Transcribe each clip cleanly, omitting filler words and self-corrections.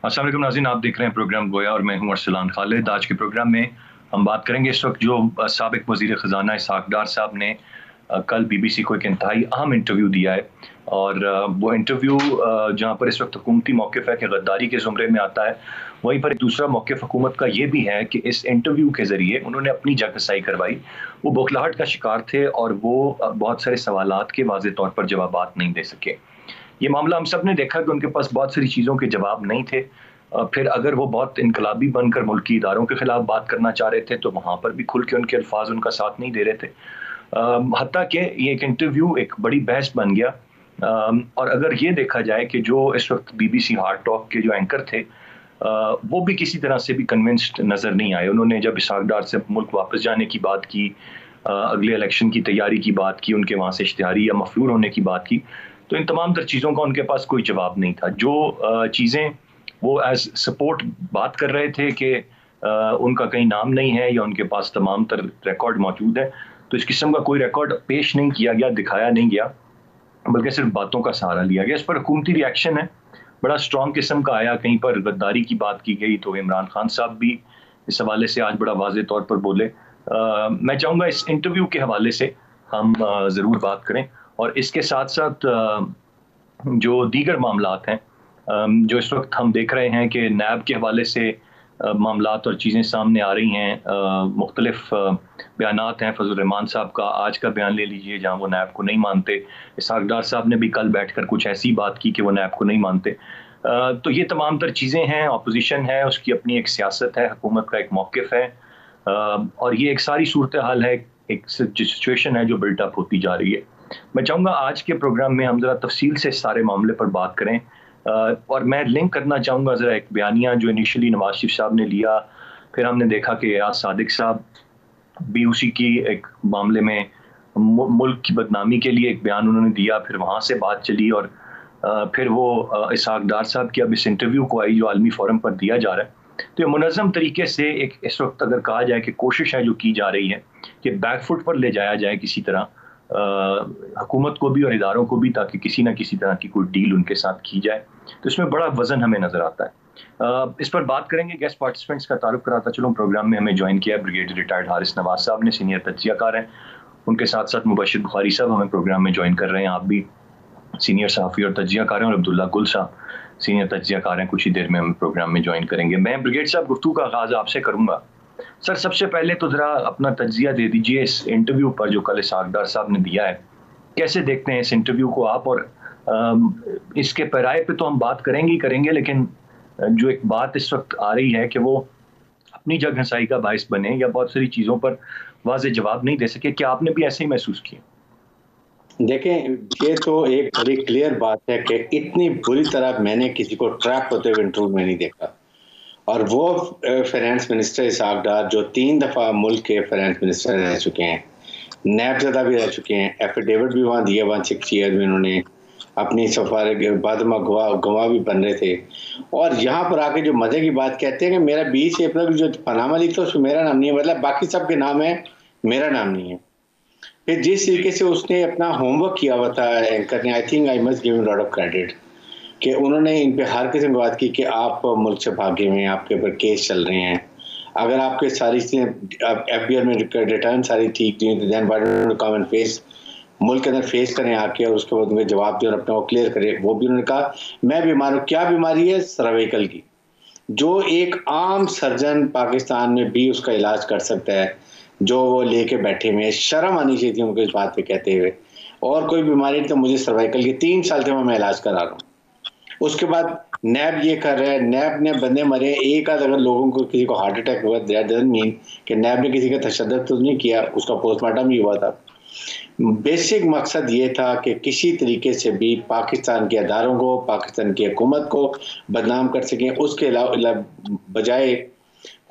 अस्सलाम वालेकुम नाज़रीन, आप देख रहे हैं प्रोग्राम गोया और मैं हूं अरसलान खालिद। आज के प्रोग्राम में हम बात करेंगे इस वक्त जो साबिक वज़ीर ख़ज़ाना इसहाक़ डार साहब ने कल बीबीसी को एक इंतहाई अहम इंटरव्यू दिया है। और वो इंटरव्यू जहां पर इस वक्त हुकूमती मौक़िफ़ है कि गद्दारी के ज़ुमरे में आता है, वहीं पर एक दूसरा मौक़िफ़ हुकूमत का ये भी है कि इस इंटरव्यू के ज़रिए उन्होंने अपनी जगहसाई करवाई। वो बौखलाहट का शिकार थे और वो बहुत सारे सवालात के वाज़ेह तौर पर जवाबात नहीं दे सके। ये मामला हम सब ने देखा कि उनके पास बहुत सारी चीज़ों के जवाब नहीं थे। फिर अगर वो बहुत इनकलाबी बनकर मुल्की इदारों के खिलाफ बात करना चाह रहे थे तो वहाँ पर भी खुल के उनके अल्फाज उनका साथ नहीं दे रहे थे। हत्ता कि ये एक इंटरव्यू एक बड़ी बहस बन गया। और अगर ये देखा जाए कि जो इस वक्त बीबीसी हार्ड टॉक के जो एंकर थे, वो भी किसी तरह से भी कन्विंस्ड नज़र नहीं आए। उन्होंने जब इसहाक़ डार से मुल्क वापस जाने की बात की, अगले इलेक्शन की तैयारी की बात की, उनके वहाँ से इश्तिहारी या मफलूर होने की बात की, तो इन तमाम तर चीज़ों का उनके पास कोई जवाब नहीं था। जो चीज़ें वो एज सपोर्ट बात कर रहे थे कि उनका कहीं नाम नहीं है या उनके पास तमाम तर रिकॉर्ड मौजूद है, तो इस किस्म का कोई रिकॉर्ड पेश नहीं किया गया, दिखाया नहीं गया, बल्कि सिर्फ बातों का सहारा लिया गया। इस पर हुकूमती रिएक्शन है बड़ा स्ट्रॉन्ग किस्म का आया। कहीं पर गद्दारी की बात की गई तो इमरान खान साहब भी इस हवाले से आज बड़ा वाज़ेह तौर पर बोले। मैं चाहूँगा इस इंटरव्यू के हवाले से हम ज़रूर बात करें और इसके साथ साथ जो दीगर मामलात हैं जो इस वक्त हम देख रहे हैं कि नैब के हवाले से मामलात और चीज़ें सामने आ रही हैं। मुख्तलिफ बयानात हैं। फजल रहमान साहब का आज का बयान ले लीजिए जहाँ वो नैब को नहीं मानते। इसहाक़ डार साहब ने भी कल बैठकर कुछ ऐसी बात की कि वो नैब को नहीं मानते। तो ये तमाम तर चीज़ें हैं। अपोजिशन है, उसकी अपनी एक सियासत है, हुकूमत का एक मौक़िफ़ है, और ये एक सारी सूरत हाल है, एक सिचुएशन है जो बिल्टअप होती जा रही है। मैं चाहूँगा आज के प्रोग्राम में हम ज़रा तफसील से सारे मामले पर बात करें। और मैं लिंक करना चाहूँगा ज़रा एक बयानिया जो इनिशियली नवाज शरीफ साहब ने लिया, फिर हमने देखा कि एयाज सादिक साहब भी उसी की एक मामले में मुल्क की बदनामी के लिए एक बयान उन्होंने दिया, फिर वहाँ से बात चली और फिर वो इसहाक़ डार साहब की अब इस इंटरव्यू को आई जो आलमी फोरम पर दिया जा रहा है। तो ये मुनज़्ज़म तरीके से एक इस वक्त अगर कहा जाए कि कोशिश है जो की जा रही है कि बैकफुट पर ले जाया जाए किसी तरह हुकूमत को भी और इदारों को भी, ताकि किसी न किसी तरह की कोई डील उनके साथ की जाए। तो इसमें बड़ा वजन हमें नजर आता है। इस पर बात करेंगे। गेस्ट पार्टिसिपेंट्स का तारुफ कराता चलूँ। प्रोग्राम में हमें ज्वाइन किया है ब्रिगेडियर रिटायर्ड हारिस नवाज साहब ने, सीनियर तज्जियाकार हैं। उनके साथ साथ मुबशिर बुखारी साहब हमें प्रोग्राम में ज्वाइन कर रहे हैं। आप भी सीनियर सहाफ़ी और तज्जियाकार हैं। और अब्दुल्ला गुल साहब सीनियर तज्जियाकार हैं, कुछ ही देर में हम प्रोग्राम में ज्वाइन करेंगे। मैं ब्रिगेड साहब गुफ्तगू का आगाज़ आपसे करूँगा। सर, सबसे पहले तो ज़रा अपना तज्जिया दे दीजिए इस इंटरव्यू पर जो कल इसहाक़ डार साहब ने दिया है। कैसे देखते हैं इस इंटरव्यू को आप? और इसके पैराए पे तो हम बात करेंगे ही करेंगे, लेकिन जो एक बात इस वक्त आ रही है कि वो अपनी जगहसाई का बाइस बने या बहुत सारी चीज़ों पर वाज़ेह जवाब नहीं दे सके, क्या आपने भी ऐसे ही महसूस किया? देखें, ये तो एक बड़ी क्लियर बात है कि इतनी बुरी तरह मैंने किसी को ट्रैप होते हुए इंटरव्यू में नहीं देखा। और वो फाइनेंस मिनिस्टर इसहाक़ डार जो 3 दफ़ा मुल्क के फाइनेंस मिनिस्टर रह चुके हैं, नैब ज़दा भी रह चुके हैं, एफिडेविट भी वहाँ दिया 16 ईयर में उन्होंने, अपनी सफार बाद में गवाह भी बन रहे थे। और यहाँ पर आके जो मज़े की बात कहते हैं कि मेरा 20 अप्रैल जो पनामा लीक था उसमें मेरा नाम नहीं है, मतलब बाकी सब के नाम है, मेरा नाम नहीं है। फिर जिस तरीके से उसने अपना होमवर्क किया हुआ था एंकर ने, I think I must give him lot of credit कि उन्होंने इन पे हर किस्म की बात की कि आप मुल्क से भागे हुए हैं, आपके ऊपर केस चल रहे हैं, अगर आपके सारी चीज़ें FBI में रिटर्न सारी ठीक नहीं तो then why don't you come and face, मुल्क के अंदर फेस करें आके और उसके बाद उन्हें जवाब दें और अपने को क्लियर करें। वो भी उन्होंने कहा मैं बीमार हूँ। क्या बीमारी है? सर्वाइकल की, जो एक आम सर्जन पाकिस्तान में भी उसका इलाज कर सकता है, जो वो लेके बैठे हुए। शर्म आनी चाहिए थी उनको इस बात पे कहते हुए। और कोई बीमारी नहीं तो मुझे सर्वाइकल की 3 साल से मैं इलाज करा रहा हूँ। उसके बाद नैब ये कर रहा है, नैब ने बंदे मरे, एक आध अगर लोगों को किसी को हार्ट अटैक हुआ दैट डजंट मीन कि नैब ने किसी का तशद्दुद तो नहीं किया, उसका पोस्टमार्टम ही हुआ था। बेसिक मकसद ये था कि किसी तरीके से भी पाकिस्तान के अदारों को, पाकिस्तान की हुकूमत को बदनाम कर सकें। उसके अलावा बजाय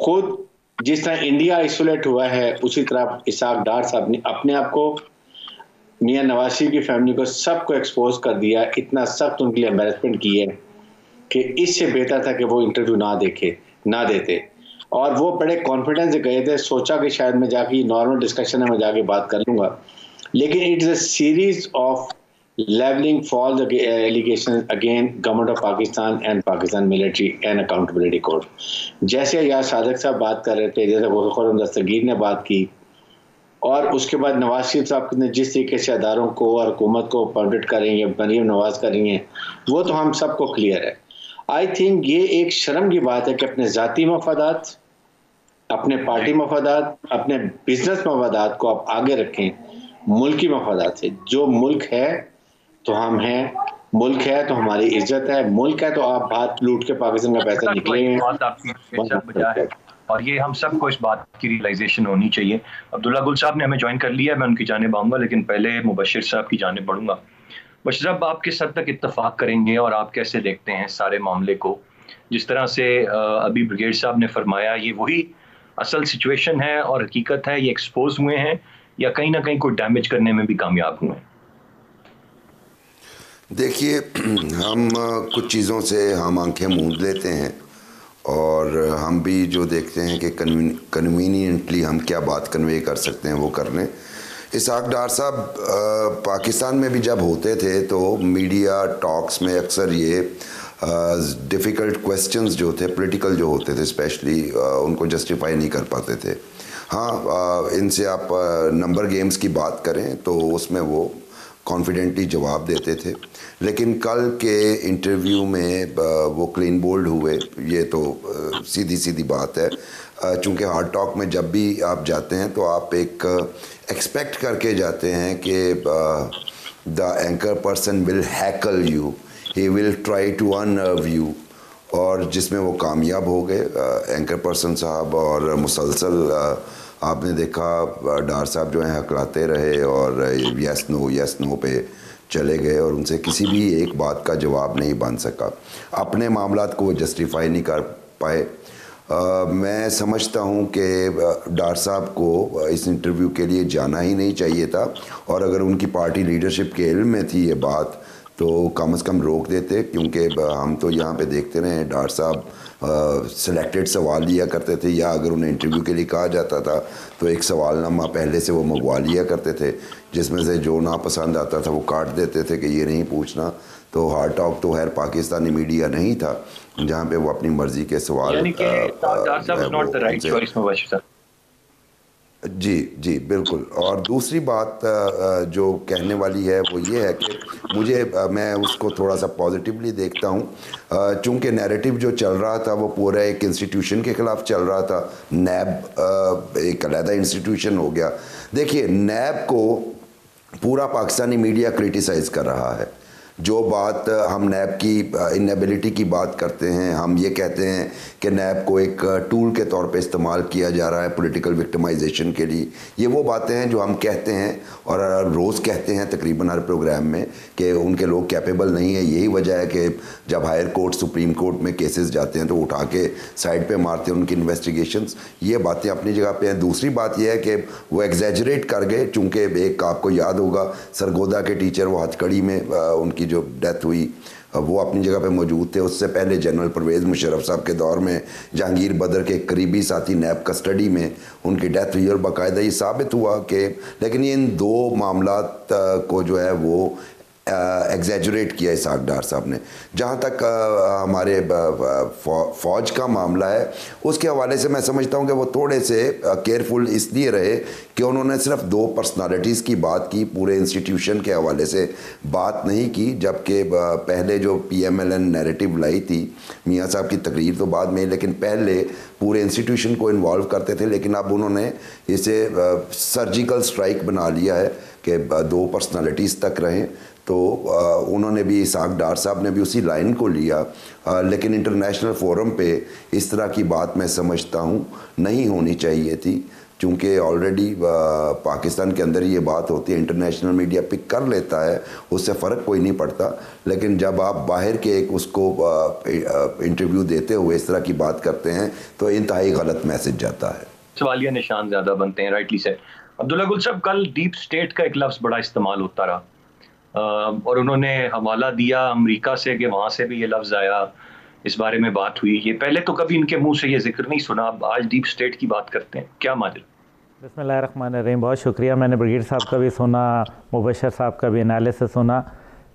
खुद जिस तरह इंडिया आइसोलेट हुआ है उसी तरह इसहाक़ डार साहब ने अपने आप को, मियां नवाज शरीफ की फैमिली को, सबको एक्सपोज कर दिया। इतना सख्त उनके लिए एम्बैरेसमेंट की है कि इससे बेहतर था कि वो इंटरव्यू ना देते। और वो बड़े कॉन्फिडेंस से गए थे, सोचा कि शायद मैं जाके नॉर्मल डिस्कशन में मैं जाके बात कर लूँगा, लेकिन it is a series of leveling false allegations against government of Pakistan and Pakistan military and accountability court. जैसे यार सादिक साहब बात कर रहे थे, जैसे खुर्रम दस्तगीर ने बात की, और उसके बाद नवाज शरीफ साहब ने जिस तरीके से अदारों को और हुकूमत को अपॉइंटेड करेंगे, मरीम नवाज करेंगे, वो तो हम सबको क्लियर है। आई थिंक ये एक शर्म की बात है कि अपने ज़ाती मफादात, अपने पार्टी मफादात, अपने बिजनेस मफादात को आप आगे रखें मुल्की मफादात से। जो मुल्क है तो हम हैं, मुल्क है तो हमारी इज्जत है, मुल्क है तो आप हाथ लूट के पाकिस्तान का पैसा निकलेंगे। और ये हम सबको इस बात की रियलाइजेशन होनी चाहिए। अब्दुल्ला गुल साहब ने हमें ज्वाइन कर लिया है, मैं उनकी जानिब आऊँगा, लेकिन पहले मुबशिर साहब की जानिब बढ़ूंगा। मुबशिर साहब, आप किस हद तक इत्तफाक करेंगे और आप कैसे देखते हैं सारे मामले को? जिस तरह से अभी ब्रिगेड साहब ने फरमाया, ये वही असल सिचुएशन है और हकीकत है, ये एक्सपोज हुए हैं या कहीं ना कहीं कोई डैमेज करने में भी कामयाब हुए हैं? देखिए, हम कुछ चीज़ों से हम आंखें मूंद लेते हैं और हम भी जो देखते हैं कि कन्वीनियंटली हम क्या बात कन्वे कर सकते हैं वो कर लें। इसहाक डार साहब पाकिस्तान में भी जब होते थे तो मीडिया टॉक्स में अक्सर ये डिफ़िकल्ट क्वेश्चंस जो थे पॉलिटिकल जो होते थे स्पेशली उनको जस्टिफाई नहीं कर पाते थे। हाँ, इनसे आप नंबर गेम्स की बात करें तो उसमें वो कॉन्फिडेंटली जवाब देते थे, लेकिन कल के इंटरव्यू में वो क्लीन बोल्ड हुए, ये तो सीधी सीधी बात है। चूँकि हार्ड टॉक में जब भी आप जाते हैं तो आप एक एक्सपेक्ट करके जाते हैं कि the anchor person will heckle you, he will try to unnerve you, और जिसमें वो कामयाब हो गए एंकर पर्सन साहब। और मुसलसल आपने देखा डार साहब जो हैं हकलाते रहे और यस नो पे चले गए और उनसे किसी भी एक बात का जवाब नहीं बन सका। अपने मामलात को वो जस्टिफाई नहीं कर पाए। मैं समझता हूँ कि डार साहब को इस इंटरव्यू के लिए जाना ही नहीं चाहिए था, और अगर उनकी पार्टी लीडरशिप के इल्म में थी ये बात तो कम से कम रोक देते, क्योंकि हम तो यहाँ पे देखते रहे डार साहब सिलेक्टेड सवाल लिया करते थे, या अगर उन्हें इंटरव्यू के लिए कहा जाता था तो एक सवालनामा पहले से वो मंगवा लिया करते थे, जिसमें से जो नापसंद आता था वो काट देते थे कि ये नहीं पूछना। तो हार्ड टॉक तो खैर पाकिस्तानी मीडिया नहीं था जहाँ पे वो अपनी मर्जी के सवाल जी बिल्कुल। और दूसरी बात जो कहने वाली है वो ये है कि मैं उसको थोड़ा सा पॉजिटिवली देखता हूँ, चूँकि नैरेटिव जो चल रहा था वो पूरा एक इंस्टीट्यूशन के ख़िलाफ़ चल रहा था। नैब एक अलहदा इंस्टीट्यूशन हो गया। देखिए, नैब को पूरा पाकिस्तानी मीडिया क्रिटिसाइज़ कर रहा है। जो बात हम नैब की इनएबिलिटी की बात करते हैं, हम ये कहते हैं कि नैब को एक टूल के तौर पे इस्तेमाल किया जा रहा है पॉलिटिकल विक्टिमाइजेशन के लिए। ये वो बातें हैं जो हम कहते हैं और रोज़ कहते हैं तकरीबन हर प्रोग्राम में कि उनके लोग कैपेबल नहीं है। यही वजह है कि जब हायर कोर्ट सुप्रीम कोर्ट में केसेस जाते हैं तो उठा के साइड पे मारते हैं उनकी इन्वेस्टिगेशंस। ये बातें अपनी जगह पे हैं। दूसरी बात यह है कि वो एग्जैजरेट कर गए, चूँकि एक आपको याद होगा सरगोदा के टीचर वो हथकड़ी में उनकी जो डेथ हुई वो अपनी जगह पे मौजूद थे। उससे पहले जनरल परवेज़ मुशर्रफ साहब के दौर में जहांगीर बदर के करीबी साथी नैब कस्टडी में उनकी डेथ हुई और बाकायदा ये साबित हुआ कि, लेकिन ये इन दो मामलात को जो है वो एग्जैजरेट किया इसहाक डार साहब ने। जहाँ तक हमारे फ़ौज का मामला है उसके हवाले से मैं समझता हूँ कि वो थोड़े से केयरफुल इसलिए रहे कि उन्होंने सिर्फ दो पर्सनालिटीज़ की बात की, पूरे इंस्टीट्यूशन के हवाले से बात नहीं की। जबकि पहले जो PMLN नैरेटिव लाई थी, मियाँ साहब की तकरीर तो बाद में, लेकिन पहले पूरे इंस्टीट्यूशन को इन्वॉल्व करते थे, लेकिन अब उन्होंने इसे सर्जिकल स्ट्राइक बना लिया है कि दो पर्सनालिटीज़ तक रहें। तो उन्होंने भी इसहाक डार साहब ने भी उसी लाइन को लिया, लेकिन इंटरनेशनल फोरम पे इस तरह की बात मैं समझता हूँ नहीं होनी चाहिए थी, क्योंकि ऑलरेडी पाकिस्तान के अंदर ये बात होती है, इंटरनेशनल मीडिया पिक कर लेता है, उससे फ़र्क कोई नहीं पड़ता। लेकिन जब आप बाहर के एक उसको इंटरव्यू देते हुए इस तरह की बात करते हैं तो इंतहाई गलत मैसेज जाता है, सवालिया निशान ज़्यादा बनते हैं। राइटली से अब्दुल्ला गुल साहब, कल डीप स्टेट का एक लफ्ज़ बड़ा इस्तेमाल होता रहा और उन्होंने हवाला दिया अमेरिका से कि वहाँ से भी ये लफ्ज़ आया, इस बारे में बात हुई। ये पहले तो कभी इनके मुंह से ये जिक्र नहीं सुना, आज डीप स्टेट की बात करते हैं, क्या माजरा? बिस्मिल्लाहिर्रहमानिर्रहीम। बहुत शुक्रिया। मैंने ब्रिगेड साहब का भी सुना, मुबशर साहब का भी एनालिसिस सुना।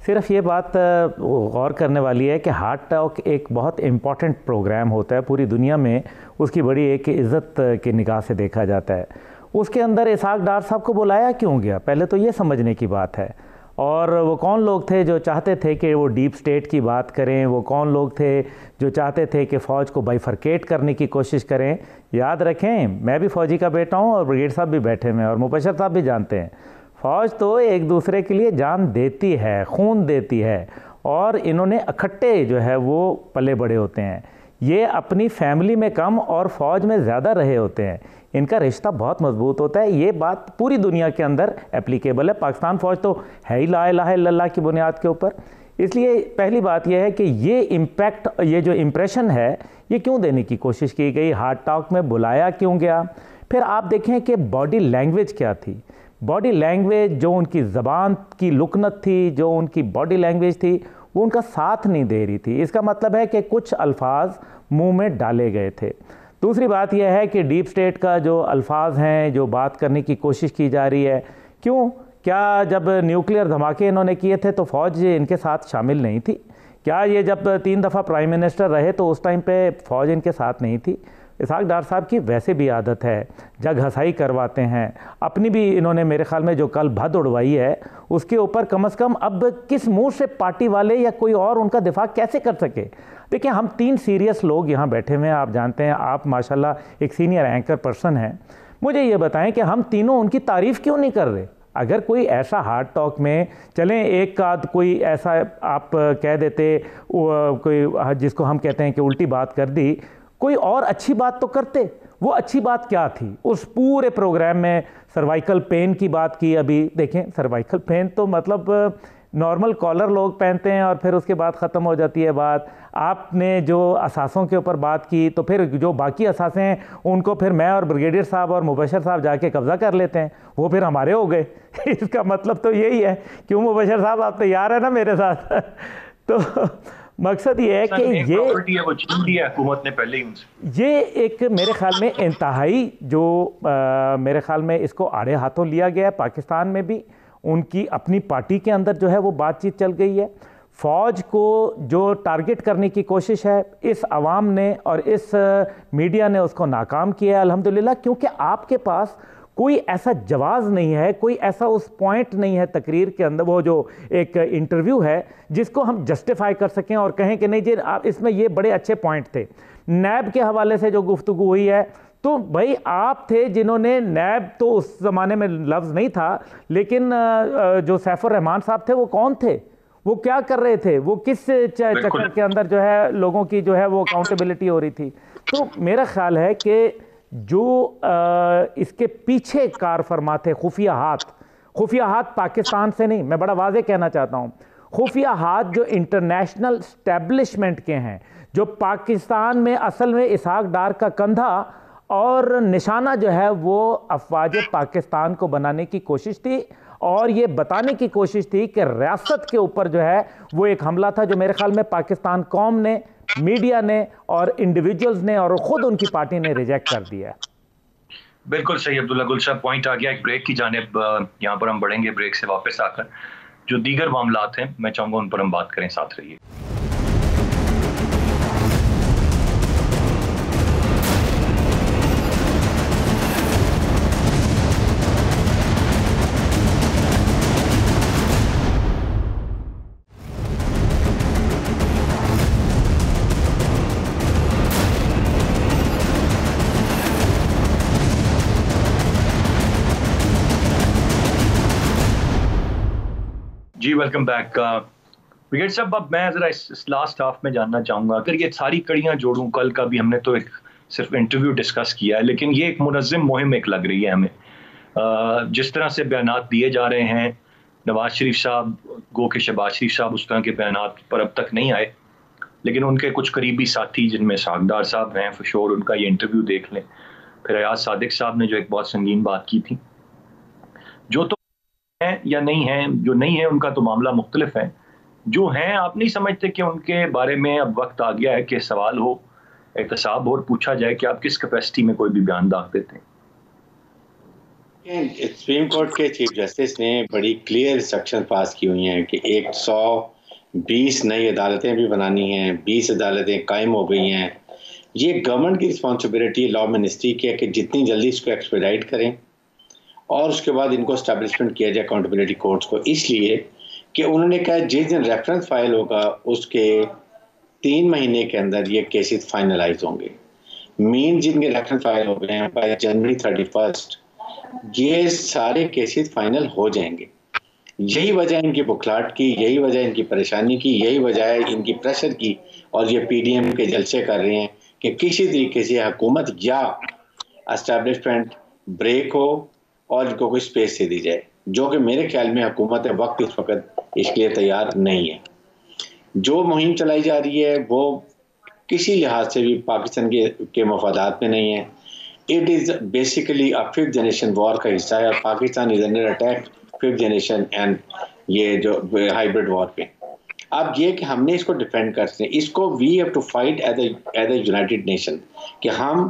सिर्फ ये बात गौर करने वाली है कि हार्ट टॉक एक बहुत इम्पॉर्टेंट प्रोग्राम होता है पूरी दुनिया में, उसकी बड़ी एक इज़्ज़त की निगाह से देखा जाता है। उसके अंदर इसहाक डार साहब को बुलाया क्यों गया, पहले तो ये समझने की बात है। और वो कौन लोग थे जो चाहते थे कि वो डीप स्टेट की बात करें, वो कौन लोग थे जो चाहते थे कि फ़ौज को बाइफरकेट करने की कोशिश करें। याद रखें, मैं भी फ़ौजी का बेटा हूँ और ब्रिगेड साहब भी बैठे हुए हैं और मुबशर साहब भी जानते हैं, फ़ौज तो एक दूसरे के लिए जान देती है, खून देती है, और इन्होंने इकट्ठे जो है वो पले बड़े होते हैं। ये अपनी फैमिली में कम और फ़ौज में ज़्यादा रहे होते हैं, इनका रिश्ता बहुत मजबूत होता है। ये बात पूरी दुनिया के अंदर एप्लीकेबल है। पाकिस्तान फ़ौज तो है ही ला इलाहा इल्लल्लाह की बुनियाद के ऊपर। इसलिए पहली बात यह है कि ये इम्पैक्ट, ये जो इम्प्रेशन है, ये क्यों देने की कोशिश की गई, हार्ट टॉक में बुलाया क्यों गया। फिर आप देखें कि बॉडी लैंग्वेज क्या थी। बॉडी लैंग्वेज, जो उनकी ज़बान की लुकनत थी, जो उनकी बॉडी लैंग्वेज थी, वो उनका साथ नहीं दे रही थी। इसका मतलब है कि कुछ अल्फाज मुंह में डाले गए थे। दूसरी बात यह है कि डीप स्टेट का जो अल्फाज हैं, जो बात करने की कोशिश की जा रही है, क्यों, क्या जब न्यूक्लियर धमाके इन्होंने किए थे तो फ़ौज इनके साथ शामिल नहीं थी? क्या ये जब 3 दफ़ा प्राइम मिनिस्टर रहे तो उस टाइम पे फ़ौज इनके साथ नहीं थी? इसहाक डार साहब की वैसे भी आदत है, जग हंसाई करवाते हैं। अपनी भी इन्होंने मेरे ख्याल में जो कल भद उड़वाई है, उसके ऊपर कम से कम अब किस मुंह से पार्टी वाले या कोई और उनका दिफा कैसे कर सके। देखिए, हम 3 सीरियस लोग यहाँ बैठे हुए हैं, आप जानते हैं, आप माशाल्लाह एक सीनियर एंकर पर्सन हैं। मुझे ये बताएं कि हम तीनों उनकी तारीफ़ क्यों नहीं कर रहे? अगर कोई ऐसा हार्ट टॉक में चलें, एक आध कोई ऐसा आप कह देते, कोई जिसको हम कहते हैं कि उल्टी बात कर दी, कोई और अच्छी बात तो करते। वो अच्छी बात क्या थी? उस पूरे प्रोग्राम में सर्वाइकल पेन की बात की। अभी देखें, सर्वाइकल पेन तो मतलब नॉर्मल कॉलर लोग पहनते हैं और फिर उसके बाद ख़त्म हो जाती है बात। आपने जो असासों के ऊपर बात की, तो फिर जो बाकी असासे हैं उनको फिर मैं और ब्रिगेडियर साहब और मुबशर साहब जाके कब्ज़ा कर लेते हैं, वो फिर हमारे हो गए। इसका मतलब तो यही है। क्यों मुबशर साहब, आप तैयार हैं ना मेरे साथ? तो मकसद ये है कि ये वो छीन लिया हुकूमत ने पहले ही उनसे। ये एक मेरे ख्याल में इंतहाई जो मेरे ख्याल में इसको आड़े हाथों लिया गया है। पाकिस्तान में भी उनकी अपनी पार्टी के अंदर जो है वो बातचीत चल गई है। फ़ौज को जो टारगेट करने की कोशिश है, इस आवाम ने और इस मीडिया ने उसको नाकाम किया है अल्हम्दुलिल्लाह, क्योंकि आपके पास कोई ऐसा जवाब नहीं है, कोई ऐसा उस पॉइंट नहीं है तकरीर के अंदर, वो जो एक इंटरव्यू है जिसको हम जस्टिफाई कर सकें और कहें कि नहीं जी आप इसमें ये बड़े अच्छे पॉइंट थे। नैब के हवाले से जो गुफ्तगू हुई है, तो भाई आप थे जिन्होंने, नैब तो उस ज़माने में लफ्ज़ नहीं था, लेकिन जो सैफुर रहमान साहब थे वो कौन थे, वो क्या कर रहे थे, वो किस चक्कर के अंदर जो है लोगों की जो है वो अकाउंटेबिलिटी हो रही थी। तो मेरा ख्याल है कि जो इसके पीछे कार फरमा थे खुफिया हाथ पाकिस्तान से नहीं, मैं बड़ा वाज़े कहना चाहता हूँ, खुफिया हाथ जो इंटरनेशनल स्टैब्लिशमेंट के हैं, जो पाकिस्तान में असल में इसहाक डार का कंधा और निशाना जो है वो अफवाज पाकिस्तान को बनाने की कोशिश थी और ये बताने की कोशिश थी कि रियासत के ऊपर जो है वो एक हमला था, जो मेरे ख्याल में पाकिस्तान कौम ने, मीडिया ने और इंडिविजुअल्स ने और खुद उनकी पार्टी ने रिजेक्ट कर दिया है। बिल्कुल सही अब्दुल्ला गुल साहब, पॉइंट आ गया। एक ब्रेक की जानिब यहाँ पर हम बढ़ेंगे। ब्रेक से वापस आकर जो दीगर मामलात हैं मैं चाहूँगा उन पर हम बात करें। साथ रहिए। जी वेलकम बैक। ब्रिगेड साहब, अब मैं ज़रा इस लास्ट हाफ में जानना चाहूँगा, अगर ये सारी कड़ियाँ जोड़ूँ, कल का भी हमने तो एक सिर्फ इंटरव्यू डिस्कस किया है, लेकिन ये एक मुनज़्ज़म मुहिम एक लग रही है हमें। जिस तरह से बयानात दिए जा रहे हैं, नवाज शरीफ साहब, गो के शहबाज शरीफ साहब उस तरह के बयानात पर अब तक नहीं आए, लेकिन उनके कुछ करीबी साथी जिनमें इसहाक डार साहब हैं, फॉर श्योर उनका ये इंटरव्यू देख लें। फिर अयाज सादिक साहब ने जो एक बहुत संगीन बात की थी, जो तो हैं या नहीं है, जो नहीं है उनका तो मामला मुख्तलिफ है, जो हैं आप नहीं समझते कि उनके बारे में अब वक्त आ गया है कि सवाल हो, एहतसाब हो और पूछा जाए कि आप किस कैपेसिटी में कोई भी बयान दाग देते हैं? सुप्रीम कोर्ट के चीफ जस्टिस ने बड़ी क्लियर इंस्ट्रक्शन पास की हुई हैं कि 120 नई अदालतें भी बनानी हैं, 20 अदालतें कायम हो गई हैं। ये गवर्नमेंट की रिस्पॉन्सिबिलिटी लॉ मिनिस्ट्री की है कि जितनी जल्दी इसको एक्सपेडाइट करें और उसके बाद इनको स्टैब्लिशमेंट किया जाए अकाउंटेबिलिटी कोर्ट्स को, इसलिए कि उन्होंने कहा जिस दिन रेफरेंस फाइल होगा उसके 3 महीने के अंदर ये केसेस फाइनलाइज होंगे। मीन जिनके रेफरेंस फाइल हो गए हैं बाय जनवरी 31 ये सारे केसेस फाइनल हो जाएंगे। यही वजह इनकी बुखलाहट की, यही वजह इनकी परेशानी की, यही वजह है इनकी प्रेशर की, और ये पीडीएम के जलसे कर रहे हैं कि किसी तरीके से हुकूमत या एस्टैब्लिशमेंट ब्रेक हो और इनको कोई स्पेस दे दी जाए, जो कि मेरे ख्याल में हुकूमत वक्त इस वक्त इसके लिए तैयार नहीं है। जो मुहिम चलाई जा रही है वो किसी लिहाज से भी पाकिस्तान के मफादात में नहीं है। It is basically a 5th generation war का हिस्सा है। Pakistan is under attack 5th generation and ये जो हाइब्रिड वॉर पे। अब ये कि हमने इसको डिफेंड करते हैं, इसको we have to fight as a united nation, कि हम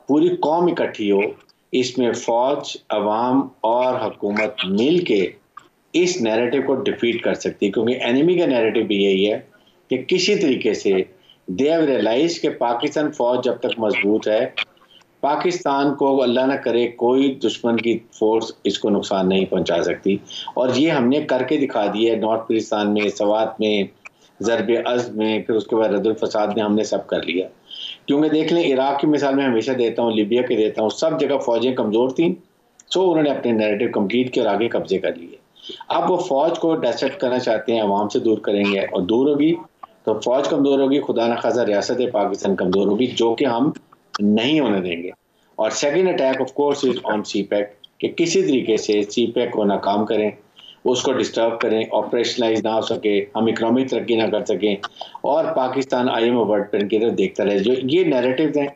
पूरी कौम इकट्ठी हो, इसमें फौज, अवाम और हुकूमत मिल के इस नैरेटिव को डिफीट कर सकती है। क्योंकि एनिमी का नैरेटिव भी यही है कि किसी तरीके से दे हैव रियलाइज कि पाकिस्तान फौज जब तक मजबूत है, पाकिस्तान को अल्लाह ना करे कोई दुश्मन की फोर्स इसको नुकसान नहीं पहुंचा सकती। और ये हमने करके दिखा दिया है, नॉर्थ पाकिस्तान में, सवात में, ज़रब अज़्म में, फिर उसके बाद रद्दुल फसाद में हमने सब कर लिया। क्योंकि देख लें इराक की मिसाल में हमेशा देता हूँ, लीबिया की देता हूँ, सब जगह फौजें कमज़ोर थीं, सो उन्होंने अपने नैरेटिव कंप्लीट किया और आगे कब्जे कर लिए। अब वो फौज को डेसेट करना चाहते हैं, अवाम से दूर करेंगे, और दूर होगी तो फौज कमज़ोर होगी, खुदा न खासा रियासत पाकिस्तान कमज़ोर होगी, जो कि हम नहीं होने देंगे। और second attack of course is on CPEC, कि किसी तरीके से सीपैक को नाकाम करें, उसको डिस्टर्ब करें, ऑपरेशनलाइज ना हो सके, हम इकोनॉमिक तरक्की ना कर सकें, और पाकिस्तान IMF वर्ल्ड बैंक की तरफ देखता रहे। जो ये नैरेटिव्स हैं,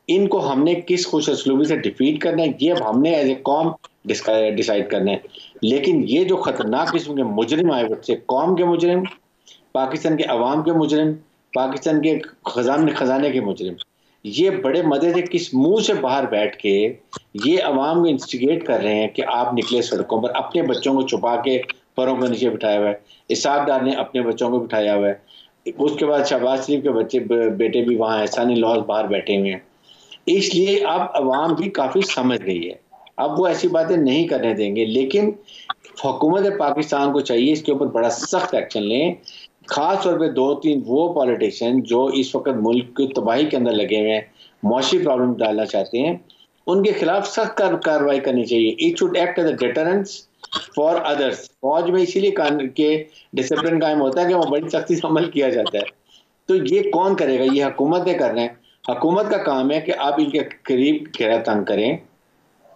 इनको हमने किस खुश असलूबी से डिफीट करना है, ये अब हमने एज ए कौम डिसाइड करना है। लेकिन ये जो खतरनाक किस्म के मुजरिम आए हुए थे, कौम के मुजरिम, पाकिस्तान के अवाम के मुजरिम, पाकिस्तान के खजाने के मुजरिम, ये बड़े मजे से किस मुंह से बाहर बैठ के ये अवाम को इंस्टिगेट कर रहे हैं कि आप निकले सड़कों पर, अपने बच्चों को छुपा के पैरों के नीचे बिठाया हुआ है। इसाक डार ने अपने बच्चों को बिठाया हुआ है, उसके बाद शहबाज शरीफ के बच्चे बेटे भी वहाँ हैं, सन इन लॉज बाहर बैठे हुए हैं। इसलिए अब अवाम भी काफ़ी समझ गई है, अब वो ऐसी बातें नहीं करने देंगे। लेकिन हुकूमत पाकिस्तान को चाहिए इसके ऊपर बड़ा सख्त एक्शन लें, खास तौर पे 2-3 वो पॉलिटिशियन जो इस वक्त मुल्क की तबाही के अंदर लगे हुए हैं, मौशी प्रॉब्लम डालना चाहते हैं, उनके खिलाफ सख्त कार्रवाई करनी चाहिए। It should act as a deterrence for others. फौज में इसीलिए के डिसिप्लिन कायम होता है कि वो बड़ी सख्ती से अमल किया जाता है। तो ये कौन करेगा? ये हुकूमत ने करना है। हुकूमत का काम है कि आप इनके करीब घेरा तंग करें,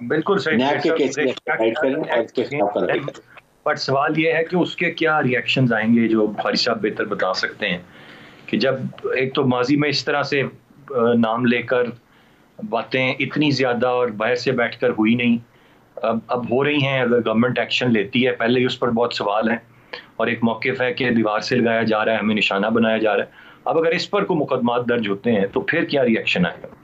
बिल्कुल सही, नैब के केस करें और इसके खिलाफ कार्रवाई करें। बट सवाल ये है कि उसके क्या रिएक्शंस आएंगे, जो बुखारी साहब बेहतर बता सकते हैं, कि जब एक तो माजी में इस तरह से नाम लेकर बातें इतनी ज़्यादा और बाहर से बैठकर हुई नहीं, अब हो रही हैं। अगर गवर्नमेंट एक्शन लेती है, पहले ही उस पर बहुत सवाल हैं, और एक मौक़िफ़ है कि दीवार से लगाया जा रहा है, हमें निशाना बनाया जा रहा है। अब अगर इस पर कोई मुकदमात दर्ज होते हैं तो फिर क्या रिएक्शन आएगा?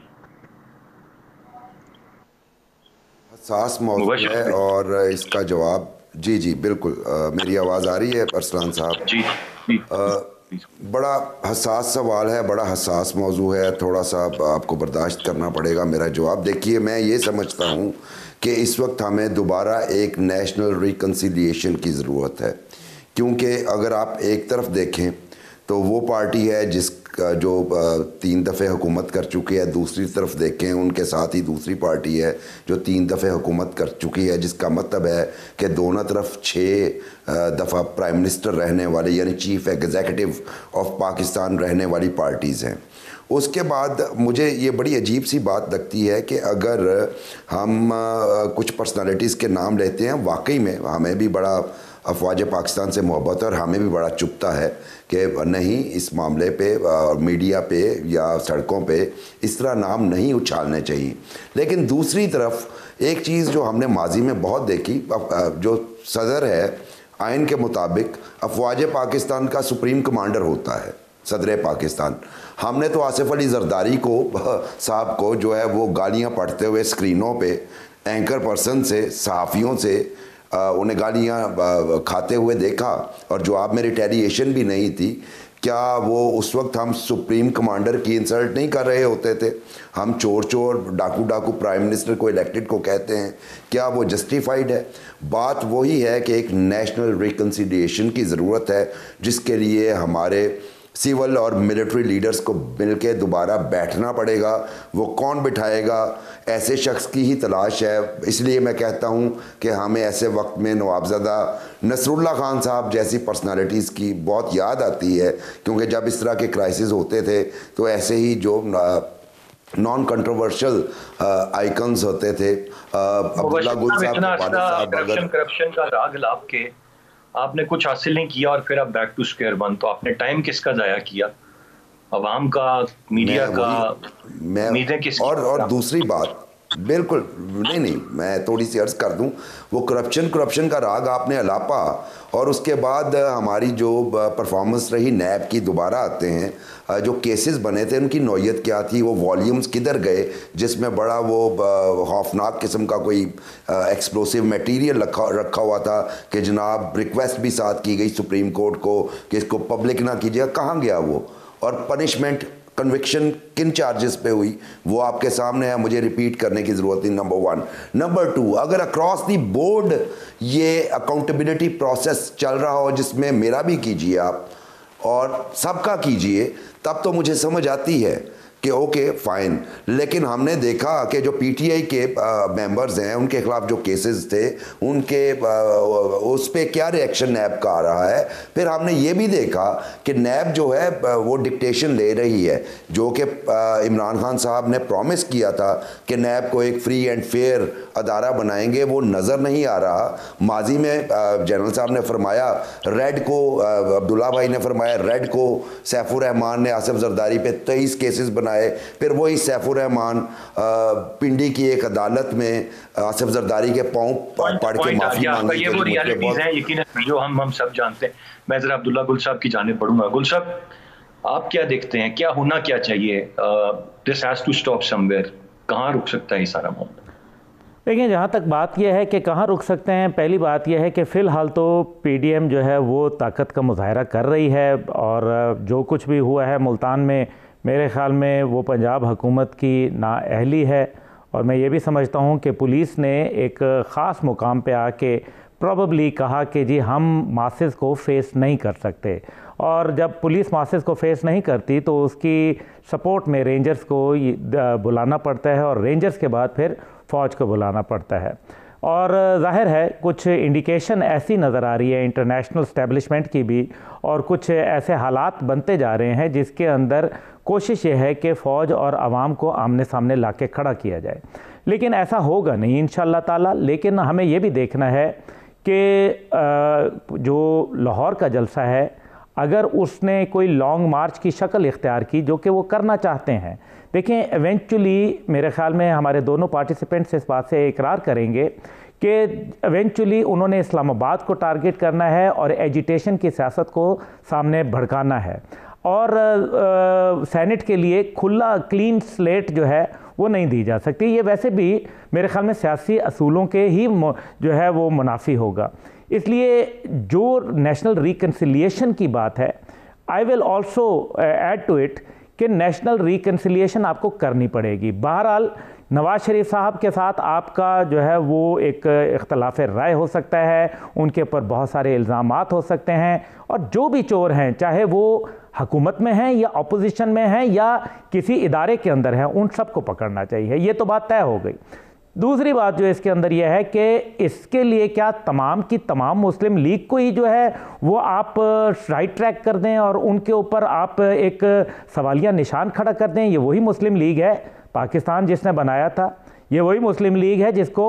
हसास मौजूद है और इसका जवाब जी बिल्कुल। मेरी आवाज़ आ रही है अरसलान साहब? जी। बड़ा हसास सवाल है, बड़ा हसास मौजू है, थोड़ा सा आपको बर्दाश्त करना पड़ेगा मेरा जवाब। देखिए, मैं ये समझता हूँ कि इस वक्त हमें दोबारा एक नेशनल रिकन्सिलिएशन की ज़रूरत है, क्योंकि अगर आप एक तरफ देखें तो वो पार्टी है जो 3 दफ़े हुकूमत कर चुकी है, दूसरी तरफ देखें उनके साथ ही दूसरी पार्टी है जो 3 दफ़े हुकूमत कर चुकी है, जिसका मतलब है कि दोनों तरफ 6 दफ़ा प्राइम मिनिस्टर रहने वाले, यानी चीफ एग्जीक्यूटिव ऑफ पाकिस्तान रहने वाली पार्टीज़ हैं। उसके बाद मुझे ये बड़ी अजीब सी बात लगती है कि अगर हम कुछ पर्सनालिटीज़ के नाम लेते हैं, वाकई में हमें भी बड़ा अफवाज पाकिस्तान से मोहब्बत है और हमें भी बड़ा चुभता है कि नहीं, इस मामले पे मीडिया पे या सड़कों पे इस तरह नाम नहीं उछालने चाहिए। लेकिन दूसरी तरफ एक चीज़ जो हमने माजी में बहुत देखी, जो सदर है आइन के मुताबिक अफवाज पाकिस्तान का सुप्रीम कमांडर होता है सदर पाकिस्तान। हमने तो आसिफ अली जरदारी को साहब को जो है वो गालियाँ पढ़ते हुए स्क्रीनों पे एंकर पर्सन से, सहाफ़ियों से उन्हें गालियाँ खाते हुए देखा और जवाब में रिटेलिएशन भी नहीं थी, क्या वो उस वक्त हम सुप्रीम कमांडर की इंसल्ट नहीं कर रहे होते थे? हम चोर चोर, डाकू डाकू प्राइम मिनिस्टर को, इलेक्टेड को कहते हैं, क्या वो जस्टिफाइड है? बात वही है कि एक नेशनल रिकन्सिलिएशन की ज़रूरत है, जिसके लिए हमारे सिविल और मिलिट्री लीडर्स को मिलके दोबारा बैठना पड़ेगा। वो कौन बिठाएगा? ऐसे शख्स की ही तलाश है। इसलिए मैं कहता हूँ कि हमें ऐसे वक्त में नवाबज़ादा नसरुल्लाह खान साहब जैसी पर्सनालिटीज़ की बहुत याद आती है, क्योंकि जब इस तरह के क्राइसिस होते थे तो ऐसे ही जो नॉन कंट्रोवर्शियल आइकन्स होते थे, अब्दुल्ला गुल साहब, करप्शन का राग लाभ के आपने कुछ हासिल नहीं किया और फिर आप बैक टू स्क्वायर वन, तो आपने टाइम किसका जाया किया? अवाम का, मीडिया का, उम्मीदें किसकी? और दूसरी बात, बिल्कुल नहीं, मैं थोड़ी सी अर्ज़ कर दूं, वो करप्शन का राग आपने अलापा और उसके बाद हमारी जो परफॉर्मेंस रही नैब की, दोबारा आते हैं, जो केसेस बने थे उनकी नौयत क्या थी, वो वॉल्यूम्स किधर गए, जिसमें बड़ा वो खौफनाक किस्म का कोई एक्सप्लोसिव मटेरियल रखा हुआ था कि जनाब रिक्वेस्ट भी साथ की गई सुप्रीम कोर्ट को कि इसको पब्लिक ना कीजिएगा, कहाँ गया वो? और पनिशमेंट, कन्विक्शन किन चार्जेस पे हुई, वो आपके सामने है, मुझे रिपीट करने की ज़रूरत नहीं, नंबर 1। नंबर 2, अगर अक्रॉस दी बोर्ड ये अकाउंटेबिलिटी प्रोसेस चल रहा हो, जिसमें मेरा भी कीजिए आप और सबका कीजिए, तब तो मुझे समझ आती है कि ओके फाइन। लेकिन हमने देखा कि जो पीटीआई के मेंबर्स हैं, उनके खिलाफ जो केसेस थे, उनके उस पे क्या रिएक्शन नैब का आ रहा है। फिर हमने ये भी देखा कि नैब जो है वो डिक्टेशन ले रही है, जो कि इमरान खान साहब ने प्रॉमिस किया था कि नैब को एक फ्री एंड फेयर अदारा बनाएंगे, वो नज़र नहीं आ रहा। माजी में जनरल साहब ने फरमाया रेड को, अब्दुल्ला भाई ने फरमाया रेड को, सैफुर रहमान ने आसिफ जरदारी पे 23 केसेस बनाए। फिर वही सैफुर रहमान पिंडी की एक अदालत में आसिफ जरदारी के पांव पड़ के माफी मांगी। ये वो रियलिटीज हैं यकीनन जो हम सब जानते हैं। मैं जरा अब्दुल्ला गुल साहब की जाने पढ़ूंगा। गुल साहब, आप क्या देखते हैं, क्या होना क्या चाहिए? This has to stop somewhere. कहाँ रुक सकता है ये सारा मामला? देखिए, जहाँ तक बात यह है कि कहाँ रुक सकते हैं, पहली बात यह है कि फ़िलहाल तो पीडीएम जो है वो ताकत का मुजाहरा कर रही है, और जो कुछ भी हुआ है मुल्तान में, मेरे ख़्याल में वो पंजाब हुकूमत की नाअहली है। और मैं ये भी समझता हूँ कि पुलिस ने एक ख़ास मुकाम पे आके प्रॉबली कहा कि जी हम मासेस को फेस नहीं कर सकते, और जब पुलिस मासेस को फेस नहीं करती तो उसकी सपोर्ट में रेंजर्स को बुलाना पड़ता है, और रेंजर्स के बाद फिर फ़ौज को बुलाना पड़ता है। और ज़ाहिर है कुछ इंडिकेशन ऐसी नज़र आ रही है इंटरनेशनल इस्टेब्लिशमेंट की भी, और कुछ ऐसे हालात बनते जा रहे हैं जिसके अंदर कोशिश ये है कि फ़ौज और आवाम को आमने सामने ला के खड़ा किया जाए। लेकिन ऐसा होगा नहीं इंशाअल्लाह ताला। लेकिन हमें ये भी देखना है कि जो लाहौर का जलसा है, अगर उसने कोई लॉन्ग मार्च की शक्ल इख्तियार की, जो कि वो करना चाहते हैं, देखें इवेंचुअली मेरे ख़्याल में हमारे दोनों पार्टिसिपेंट्स इस बात से इकरार करेंगे कि इवेंचुअली उन्होंने इस्लामाबाद को टारगेट करना है और एजिटेशन की सियासत को सामने भड़काना है। और सेनेट के लिए खुला क्लीन स्लेट जो है वो नहीं दी जा सकती। ये वैसे भी मेरे ख्याल में सियासी असूलों के ही जो है वो मुनाफी होगा। इसलिए जो नेशनल रिकन्सिलिएशन की बात है, I will also add to it कि नेशनल रिकन्सिलिएशन आपको करनी पड़ेगी। बहरहाल नवाज शरीफ साहब के साथ आपका जो है वो एक इख्तलाफ राय हो सकता है, उनके ऊपर बहुत सारे इल्ज़ामात हो सकते हैं, और जो भी चोर हैं, चाहे वो हुकूमत में हैं या अपोजिशन में हैं या किसी इदारे के अंदर हैं, उन सबको पकड़ना चाहिए। ये तो बात तय हो गई। दूसरी बात जो इसके अंदर यह है कि इसके लिए क्या तमाम की तमाम मुस्लिम लीग को ही जो है वो आप राइट ट्रैक कर दें और उनके ऊपर आप एक सवालिया निशान खड़ा कर दें? ये वही मुस्लिम लीग है पाकिस्तान जिसने बनाया था, ये वही मुस्लिम लीग है जिसको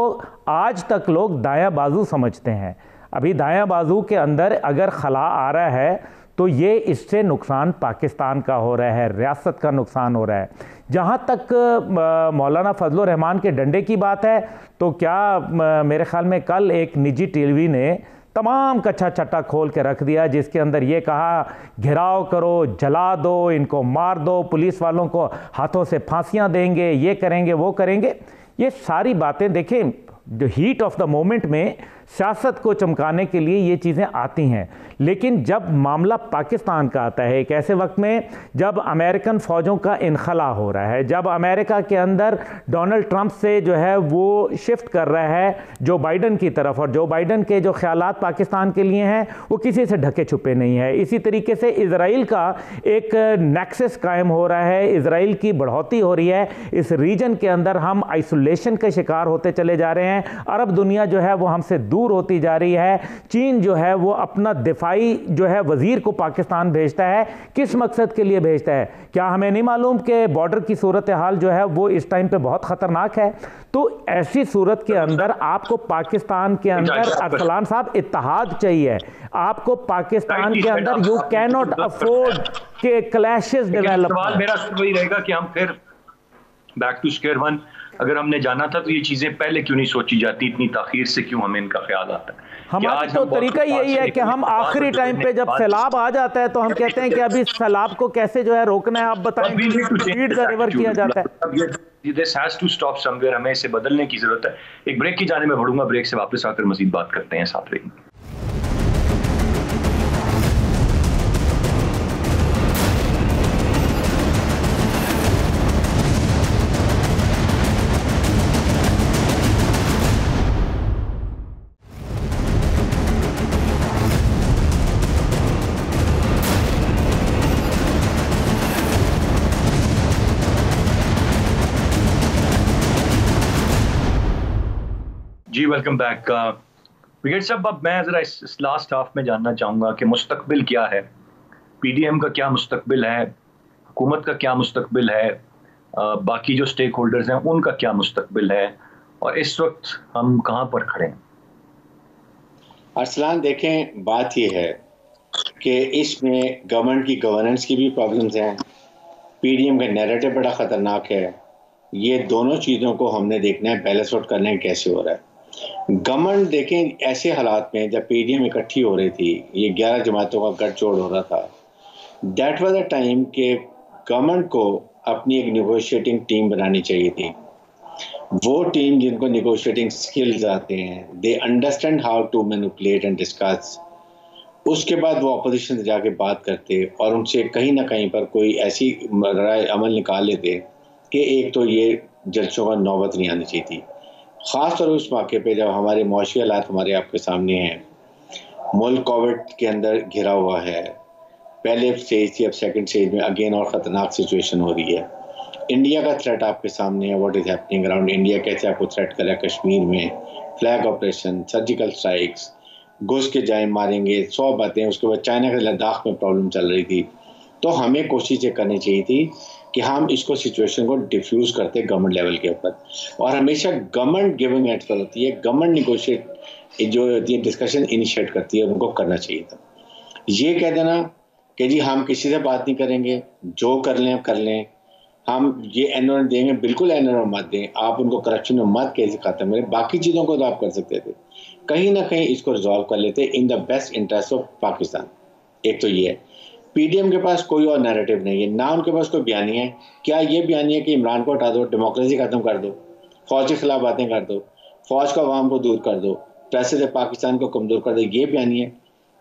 आज तक लोग दायां बाजू समझते हैं। अभी दायां बाजू के अंदर अगर खला आ रहा है तो ये इससे नुकसान पाकिस्तान का हो रहा है, रियासत का नुकसान हो रहा है। जहाँ तक मौलाना फजलुर रहमान के डंडे की बात है, तो क्या मेरे ख्याल में कल एक निजी टीवी ने तमाम कच्चा चट्टा खोल के रख दिया, जिसके अंदर ये कहा घेराव करो, जला दो, इनको मार दो, पुलिस वालों को हाथों से फांसियां देंगे, ये करेंगे वो करेंगे। ये सारी बातें देखें, जो हीट ऑफ द मोमेंट में सियासत को चमकाने के लिए ये चीज़ें आती हैं। लेकिन जब मामला पाकिस्तान का आता है, एक ऐसे वक्त में जब अमेरिकन फ़ौजों का इनखला हो रहा है, जब अमेरिका के अंदर डोनाल्ड ट्रंप से जो है वो शिफ्ट कर रहा है जो बाइडन की तरफ, और जो बाइडन के जो ख्यालात पाकिस्तान के लिए हैं वो किसी से ढके छुपे नहीं है। इसी तरीके से इजराइल का एक नेक्सस कायम हो रहा है, इजराइल की बढ़ोतरी हो रही है इस रीजन के अंदर, हम आइसोलेशन के शिकार होते चले जा रहे हैं, अरब दुनिया जो है वो हमसे दूर होती जा रही है। चीन जो है वो अपना दिफाई जो है वजीर को पाकिस्तान भेजता है, किस मकसद के लिए भेजता है? क्या हमें नहीं मालूम कि बॉर्डर की सूरत हाल जो है वो इस टाइम पे बहुत खतरनाक है? तो ऐसी सूरत के अंदर आपको पाकिस्तान के अंदर अरसलान साहब इत्तेहाद चाहिए, आपको पाकिस्तान के अंदर यू कैन नॉट अफोर्ड के क्लैशेस डेवलप। सवाल मेरा वही रहेगा कि हम फिर बैक टू स्क्वायर वन, अगर हमने जाना था तो ये चीजें पहले क्यों नहीं सोची जाती, इतनी ताखीर से क्यों हमें इनका ख्याल आता है? हमारा तो तरीका यही है कि हम आखिरी टाइम पे जब सैलाब आ जाता है तो हम कहते हैं कि अभी सैलाब को कैसे जो है रोकना है, आप बताएं, स्पीड का रिवर किया जाता है। This has to stop somewhere, हमें इसे बदलने की जरूरत है। एक ब्रेक की जाने में बढ़ूंगा, ब्रेक से वापस आकर मजीद बात करते हैं, साथ रहेंगे। जी वेलकम बैक। ब्रिगेड साहब, अब मैं ज़रा इस लास्ट हाफ में जानना चाहूँगा कि मुस्तकबिल क्या है, पीडीएम का क्या मुस्तकबिल है, हुकूमत का क्या मुस्तकबिल है, बाकी जो स्टेक होल्डर्स हैं उनका क्या मुस्तकबिल है, और इस वक्त हम कहाँ पर खड़े हैं? अरसलान, देखें, बात यह है कि इसमें गवर्नमेंट की गवर्नेंस की भी प्रॉब्लम्स हैं, पीडीएम का नैरेटिव बड़ा ख़तरनाक है। ये दोनों चीज़ों को हमने देखना है, बैलेंस आउट करना है कैसे हो रहा है। गवर्नमेंट, देखें, ऐसे हालात में जब पीडीएम इकट्ठी हो रही थी, ये 11 जमातों का गठजोड़ हो रहा था, दैट वाज द टाइम कि गवर्नमेंट को अपनी एक नेगोशिएटिंग टीम बनानी चाहिए थी। वो टीम जिनको नेगोशिएटिंग स्किल्स आते हैं, they understand how to manipulate and discuss, उसके बाद वो अपोजिशन से जाके बात करते और उनसे कहीं ना कहीं पर कोई ऐसी राय अमल निकाल लेते कि एक तो ये जल्सों का नौबत नहीं आनी चाहिए थी। ख़ास तौर उस मौके पे जब हमारे मुआशी हालात हमारे आपके सामने हैं, मुल्क कोविड के अंदर घिरा हुआ है, पहले स्टेज थी, अब सेकंड स्टेज में अगेन और ख़तरनाक सिचुएशन हो रही है। इंडिया का थ्रेट आपके सामने है, what is happening around India, कैसे आपको थ्रेट करा कश्मीर में, फ्लैग ऑपरेशन, सर्जिकल स्ट्राइक्स, घुस के जाए मारेंगे, 100 बातें। उसके बाद चाइना के लद्दाख में प्रॉब्लम चल रही थी। तो हमें कोशिश ये करनी चाहिए थी कि हम इसको सिचुएशन को डिफ्यूज़ करते गवर्नमेंट लेवल के ऊपर, और हमेशा गवर्नमेंट गिविंग एड पर होती है, गवर्नमेंट निगोशिएट जो होती है, डिस्कशन इनिशिएट करती है, उनको करना चाहिए था। ये कह देना कि जी हम किसी से बात नहीं करेंगे, जो कर लें, हम ये एनरोल देंगे, बिल्कुल एनरोल मत दें, आप उनको करप्शन में मत कैसे खत्म करें, बाकी चीज़ों को तो आप कर सकते थे, कहीं ना कहीं इसको रिजॉल्व कर लेते in the best interest of Pakistan. एक तो ये है, पीडीएम के पास कोई और नैरेटिव नहीं है, ना उनके पास कोई बयानी है। क्या ये बयानी है कि इमरान को हटा दो, डेमोक्रेसी खत्म कर दो, फौज के खिलाफ बातें कर दो, फौज को अवाम को दूर कर दो, पैसे से पाकिस्तान को कमज़ोर कर दो, ये बयानी है?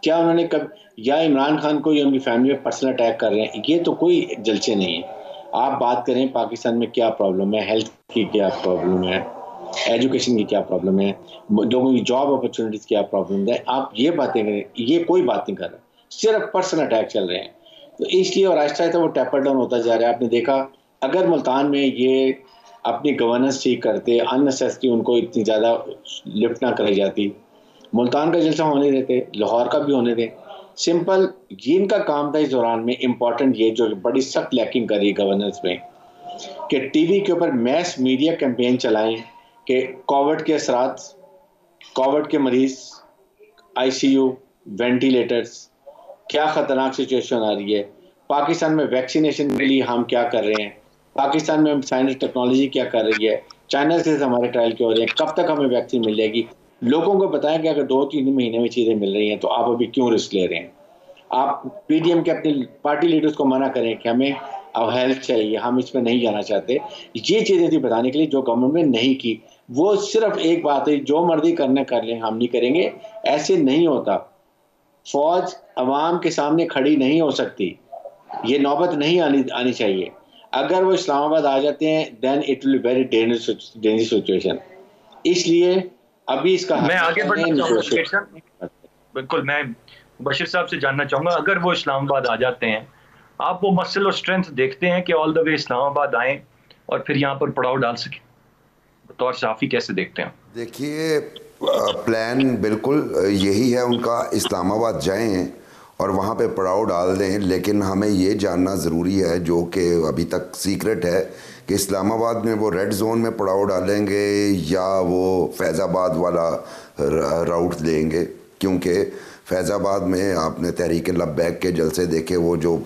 क्या उन्होंने कब, या इमरान खान को या उनकी फैमिली में पर्सनल अटैक कर रहे हैं? ये तो कोई जलसे नहीं है। आप बात करें पाकिस्तान में क्या प्रॉब्लम है, हेल्थ की क्या प्रॉब्लम है, एजुकेशन की क्या प्रॉब्लम है, लोगों की जॉब अपॉर्चुनिटीज़ क्या प्रॉब्लम है, आप ये बातें करें, ये कोई बात नहीं कर रहा, सिर्फ पर्सनल अटैक चल रहे हैं। तो इसलिए और आहिस्ता आहिस्ता वो टेपर डाउन होता जा रहा है। आपने देखा, अगर मुल्तान में ये अपनी गवर्नेंस ठीक करते, अननेसेसरी उनको इतनी ज़्यादा लिफ्ट ना कराई जाती, मुल्तान का जलसा होने देते, लाहौर का भी होने दें, सिंपल। ये इनका काम था इस दौरान में इम्पॉर्टेंट, ये जो बड़ी सख्त लैकिंग करी गवर्नेंस में, कि टीवी के ऊपर मैस मीडिया कैंपेन चलाएं कि कोविड के असरात, कोविड के मरीज, आईसीयू, वेंटिलेटर्स, क्या ख़तरनाक सिचुएशन आ रही है, पाकिस्तान में वैक्सीनेशन के लिए हम क्या कर रहे हैं, पाकिस्तान में साइंस टेक्नोलॉजी क्या कर रही है, चाइना से हमारे ट्रायल क्यों हो रहे हैं, कब तक हमें वैक्सीन मिल जाएगी। लोगों को बताएं कि अगर 2-3 महीने में चीज़ें मिल रही हैं तो आप अभी क्यों रिस्क ले रहे हैं। आप पीडीएम के अपने पार्टी लीडर्स को मना करें कि हमें अब हेल्थ चाहिए, हम इसमें नहीं जाना चाहते। ये चीज़ें थी बताने के लिए जो गवर्नमेंट ने नहीं की। वो सिर्फ एक बात है, जो मर्जी करने कर लें, हम नहीं करेंगे, ऐसे नहीं होता। फौज अवाम के सामने खड़ी नहीं हो सकती, ये नौबत नहीं आनी चाहिए। अगर वो इस्लामाबाद आ जाते हैं then it will very dangerous situation. इसलिए अभी इसका मैं आगे बढ़ना चाहूँगा, बिल्कुल मैं बशीर साहब से जानना चाहूँगा, अगर वो इस्लामाबाद आ जाते हैं, आप वो मसल और स्ट्रेंथ देखते हैं कि ऑल द वे इस्लामाबाद आएँ और फिर यहाँ पर पड़ाव डाल सकें? बतौर सहाफ़ी कैसे देखते हैं? देखिए, प्लान बिल्कुल यही है उनका, इस्लामाबाद जाएं और वहाँ पे पड़ाव डाल दें, लेकिन हमें ये जानना ज़रूरी है, जो कि अभी तक सीक्रेट है, कि इस्लामाबाद में वो रेड जोन में पड़ाव डालेंगे या वो फैज़ाबाद वाला राउट लेंगे। क्योंकि फैज़ाबाद में आपने तहरीक लब्बैक के जलसे देखे, वो जो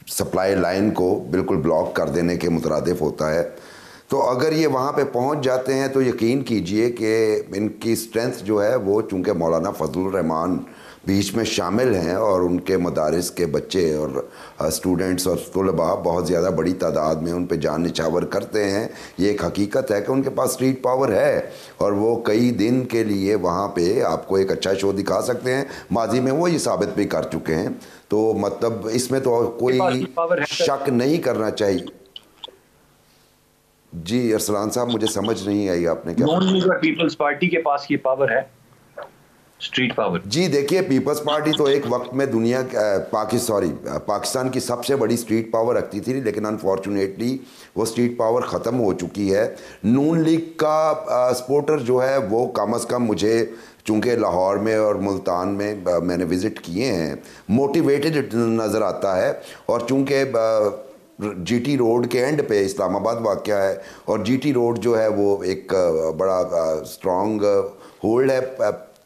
सप्लाई लाइन को बिल्कुल ब्लॉक कर देने के मुतरादिफ होता है। तो अगर ये वहाँ पे पहुँच जाते हैं तो यकीन कीजिए कि इनकी स्ट्रेंथ जो है वो, चूँकि मौलाना फजलुर रहमान बीच में शामिल हैं और उनके मदारिस के बच्चे और स्टूडेंट्स और तलबा बहुत ज़्यादा बड़ी तादाद में उन पे जान निछावर करते हैं, ये एक हकीकत है कि उनके पास स्ट्रीट पावर है और वो कई दिन के लिए वहाँ पे आपको एक अच्छा शो दिखा सकते हैं। माजी में वो ये साबित भी कर चुके हैं। तो मतलब इसमें तो कोई शक नहीं करना चाहिए। जी अरसलान साहब, मुझे समझ नहीं आई आपने क्या। पीपल्स पार्टी के पास ये पावर है, स्ट्रीट पावर? जी देखिए, पीपल्स पार्टी तो एक वक्त में दुनिया पाकिस्तान की सबसे बड़ी स्ट्रीट पावर रखती थी, लेकिन अनफॉर्चुनेटली वो स्ट्रीट पावर ख़त्म हो चुकी है। नून लीग का सपोर्टर जो है वो कम अज़ कम, मुझे चूँकि लाहौर में और मुल्तान में मैंने विज़िट किए हैं, मोटिवेटेड नज़र आता है। और चूँकि जीटी रोड के एंड पे इस्लामाबाद वाक़या है और जीटी रोड जो है वो एक बड़ा स्ट्रॉन्ग होल्ड है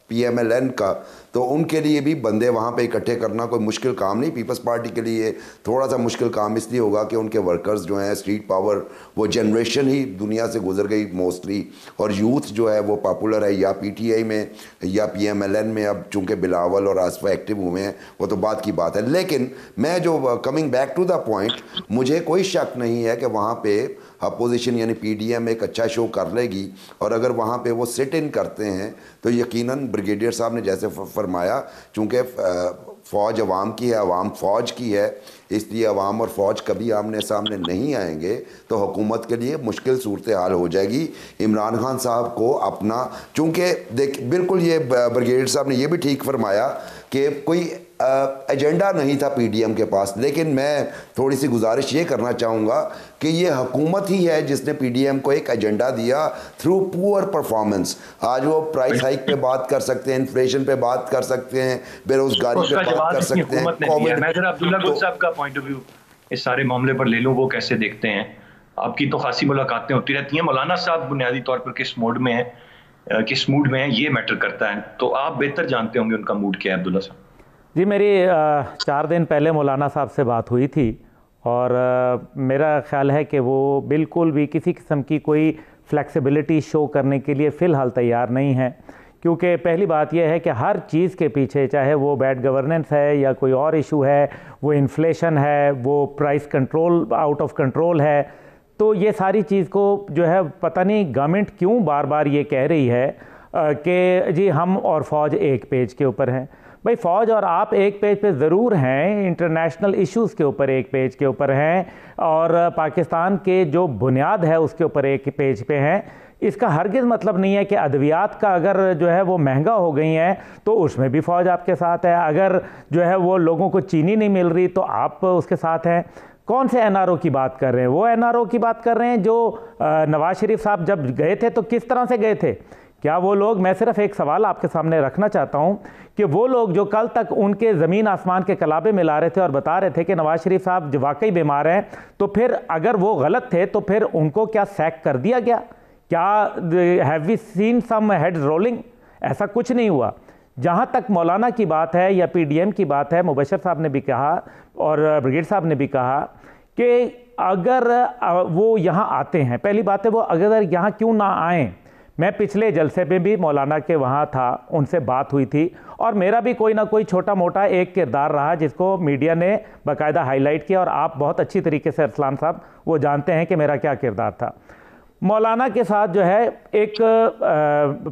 पीएमएलएन का, तो उनके लिए भी बंदे वहाँ पे इकट्ठे करना कोई मुश्किल काम नहीं। पीपल्स पार्टी के लिए थोड़ा सा मुश्किल काम इसलिए होगा कि उनके वर्कर्स जो हैं, स्ट्रीट पावर वो जनरेशन ही दुनिया से गुजर गई मोस्टली, और यूथ जो है वो पॉपुलर है या पीटीआई में या पीएमएलएन में। अब चूँकि बिलावल और आसफा एक्टिव हुए हैं वो तो बात की बात है, लेकिन मैं जो coming back to the point, मुझे कोई शक नहीं है कि वहाँ पर अपोजिशन यानी पीडीएम एक अच्छा शो कर लेगी। और अगर वहाँ पे वो सिट इन करते हैं तो यकीनन ब्रिगेडियर साहब ने जैसे फरमाया, चूँकि फ़ौज अवाम की है, अवाम फ़ौज की है, इसलिए अवाम और फ़ौज कभी आमने सामने नहीं आएंगे तो हुकूमत के लिए मुश्किल सूरत हाल हो जाएगी। इमरान खान साहब को अपना, चूँकि देख बिल्कुल ये ब्रिगेडियर साहब ने ये भी ठीक फरमाया कि कोई एजेंडा नहीं था पीडीएम के पास, लेकिन मैं थोड़ी सी गुजारिश ये करना चाहूँगा कि ये हुकूमत ही है जिसने पीडीएम को एक एजेंडा दिया थ्रू पुअर परफॉर्मेंस। आज वो प्राइस हाइक पे बात कर सकते हैं, इन्फ्लेशन पे बात कर सकते हैं, बेरोजगारी पे बात कर सकते हैं, कोविड। मैं जरा अब्दुल्ला गुल साहब का पॉइंट ऑफ व्यू इस सारे मामले पर ले लूँ, वो कैसे देखते हैं? आपकी तो खासी मुलाकातें होती रहती हैं, मौलाना साहब बुनियादी तौर पर किस मूड में है, किस मूड में है, ये मैटर करता है, तो आप बेहतर जानते होंगे उनका मूड क्या है। अब्दुल्ला साहब जी, मेरी 4 दिन पहले मौलाना साहब से बात हुई थी और मेरा ख्याल है कि वो बिल्कुल भी किसी किस्म की कोई फ्लेक्सिबिलिटी शो करने के लिए फ़िलहाल तैयार नहीं है। क्योंकि पहली बात यह है कि हर चीज़ के पीछे, चाहे वो बैड गवर्नेंस है या कोई और इशू है, वो इन्फ्लेशन है, वो price control out of control है, तो ये सारी चीज़ को जो है पता नहीं गवर्नमेंट क्यों बार बार ये कह रही है कि जी हम और फ़ौज एक पेज के ऊपर हैं। भाई, फ़ौज और आप एक पेज पे ज़रूर हैं, इंटरनेशनल इश्यूज़ के ऊपर एक पेज के ऊपर हैं और पाकिस्तान के जो बुनियाद है उसके ऊपर एक पेज पे हैं। इसका हरगिज़ मतलब नहीं है कि अद्वियात का अगर जो है वो महंगा हो गई हैं तो उसमें भी फ़ौज आपके साथ है। अगर जो है वो लोगों को चीनी नहीं मिल रही तो आप उसके साथ हैं। कौन से एनआरओ की बात कर रहे हैं? वो एनआरओ की बात कर रहे हैं जो नवाज शरीफ साहब जब गए थे तो किस तरह से गए थे? क्या वो लोग, मैं सिर्फ एक सवाल आपके सामने रखना चाहता हूं कि वो लोग जो कल तक उनके ज़मीन आसमान के कलाबे मिला रहे थे और बता रहे थे कि नवाज शरीफ साहब वाकई बीमार हैं, तो फिर अगर वो गलत थे तो फिर उनको क्या सैक कर दिया गया? क्या have we seen some head rolling? ऐसा कुछ नहीं हुआ। जहां तक मौलाना की बात है या पीडीएम की बात है, मुबशर साहब ने भी कहा और ब्रिगेड साहब ने भी कहा कि अगर वो यहाँ आते हैं, पहली बात है वो अगर यहाँ क्यों ना आएँ। मैं पिछले जलसे में भी मौलाना के वहाँ था, उनसे बात हुई थी और मेरा भी कोई ना कोई छोटा मोटा एक किरदार रहा जिसको मीडिया ने बाकायदा हाईलाइट किया और आप बहुत अच्छी तरीके से अरसलान साहब वो जानते हैं कि मेरा क्या किरदार था। मौलाना के साथ जो है एक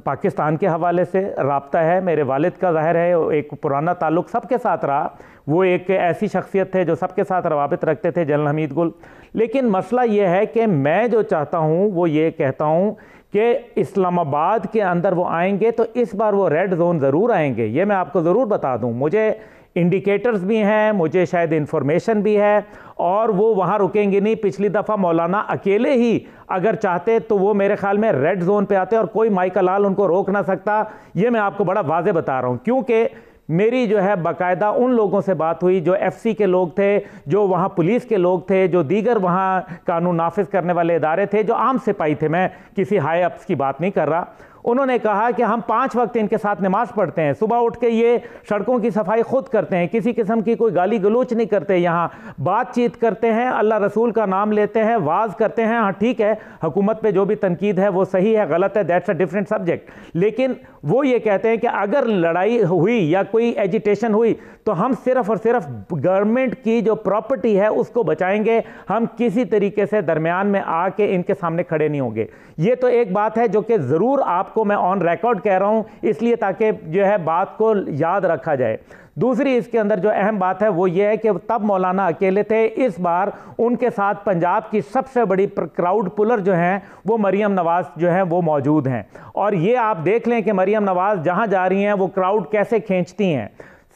पाकिस्तान के हवाले से राब्ता है, मेरे वालिद का ज़ाहिर है एक पुराना ताल्लुक़ सबके साथ रहा, वो एक ऐसी शख्सियत थे जो सबके साथ रवाबित रखते थे, जनरल हमीद गुल। लेकिन मसला ये है कि मैं जो चाहता हूँ वो ये कहता हूँ कि इस्लामाबाद के अंदर वो आएंगे तो इस बार वो रेड जोन ज़रूर आएंगे, ये मैं आपको ज़रूर बता दूँ। मुझे इंडिकेटर्स भी हैं, मुझे शायद इंफॉर्मेशन भी है, और वो वहाँ रुकेंगे नहीं। पिछली दफ़ा मौलाना अकेले ही अगर चाहते तो वो मेरे ख्याल में रेड जोन पे आते और कोई माइकल लाल उनको रोक ना सकता। ये मैं आपको बड़ा वाज़े बता रहा हूँ, क्योंकि मेरी जो है बाकायदा उन लोगों से बात हुई जो एफसी के लोग थे, जो वहाँ पुलिस के लोग थे, जो दीगर वहाँ कानून नाफिज करने वाले इदारे थे, जो आम सिपाही थे, मैं किसी हाई अप्स की बात नहीं कर रहा। उन्होंने कहा कि हम 5 वक्त इनके साथ नमाज पढ़ते हैं, सुबह उठ के ये सड़कों की सफाई खुद करते हैं, किसी किस्म की कोई गाली गलोच नहीं करते, यहाँ बातचीत करते हैं, अल्लाह रसूल का नाम लेते हैं, वाज करते हैं। हाँ ठीक है, हुकूमत पे जो भी तनकीद है वो सही है, गलत है, दैट्स अ डिफरेंट सब्जेक्ट। लेकिन वो ये कहते हैं कि अगर लड़ाई हुई या कोई एजिटेशन हुई तो हम सिर्फ और सिर्फ गवर्नमेंट की जो प्रॉपर्टी है उसको बचाएंगे, हम किसी तरीके से दरमियान में आके इनके सामने खड़े नहीं होंगे। ये तो एक बात है जो कि ज़रूर आपको मैं ऑन रिकॉर्ड कह रहा हूँ, इसलिए ताकि जो है बात को याद रखा जाए। दूसरी इसके अंदर जो अहम बात है वो ये है कि तब मौलाना अकेले थे, इस बार उनके साथ पंजाब की सबसे बड़ी क्राउड पुलर जो हैं वो मरियम नवाज़ जो हैं वो मौजूद हैं। और ये आप देख लें कि मरियम नवाज़ जहाँ जा रही हैं वो क्राउड कैसे खींचती हैं।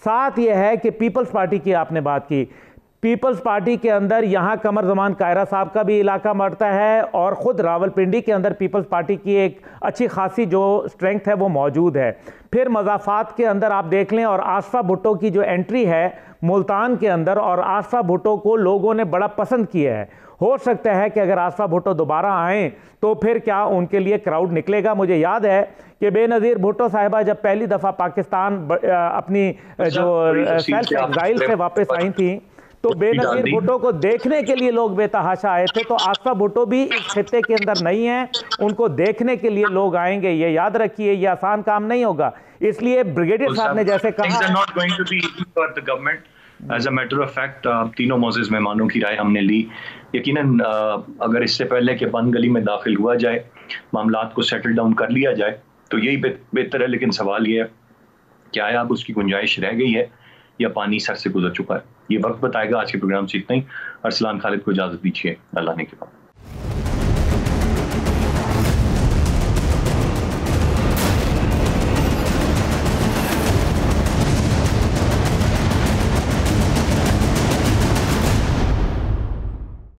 साथ ये है कि पीपल्स पार्टी की आपने बात की, पीपल्स पार्टी के अंदर यहाँ कमर ज़मान कायरा साहब का भी इलाका मरता है, और ख़ुद रावलपिंडी के अंदर पीपल्स पार्टी की एक अच्छी खासी जो स्ट्रेंथ है वो मौजूद है। फिर मज़ाफ़ात के अंदर आप देख लें, और आशफा भुट्टो की जो एंट्री है मुल्तान के अंदर, और आशफा भुट्टो को लोगों ने बड़ा पसंद किया है। हो सकता है कि अगर आशफा भुट्टो दोबारा आएँ तो फिर क्या उनके लिए क्राउड निकलेगा। मुझे याद है कि बेनज़ीर भुट्टो साहिबा जब पहली दफ़ा पाकिस्तान अपनी जो सेल्फ एग्जाइल से वापस आई थी तो बेनज़ीर भुट्टो को देखने के लिए लोग बेतहाशा आए थे। तो आशफा भुट्टो भी इस खित्ते के अंदर नहीं है, उनको देखने के लिए लोग आएंगे, ये याद रखिए, ये आसान काम नहीं होगा। इसलिए ब्रिगेडियर साहब ने जैसे कहा, as a matter of fact तीनों मोअज़्ज़िज़ मेहमानों की राय हमने ली। यकीनन अगर इससे पहले कि बंद गली में दाखिल हुआ जाए, मामलात को सेटल डाउन कर लिया जाए तो यही बेहतर है। लेकिन सवाल ये है क्या है, अब उसकी गुंजाइश रह गई है या पानी सर से गुजर चुका है? ये वक्त बताएगा। आज के प्रोग्राम से इतना ही। अरसलान खालिद को इजाज़त दीजिए, अल्लाह ने के बाद।